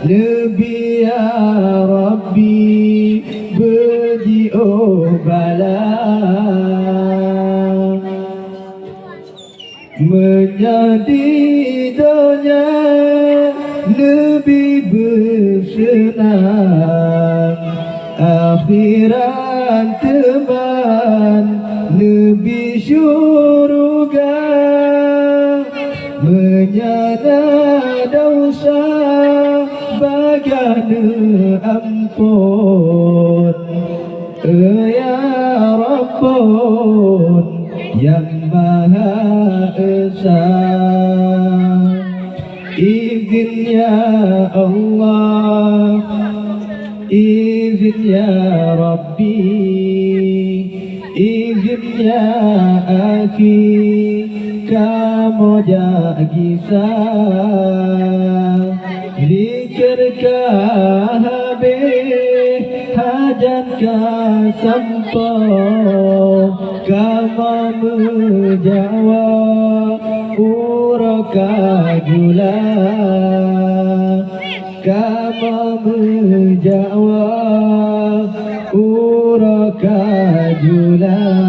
Lebih ya Rabbi berdiu bala menjadi dunia lebih bersenang, akhirat teman lebih syurga, menyana dosa bagana ampun, ya Rabbun yang Maha Esa. Izin ya Allah, izin ya Rabbi, izin ya Aki, kamu jagisah. Zikirkah habis hajat kah sampai, kamu menjawab uraka gula, kamu menjawab uraka gula.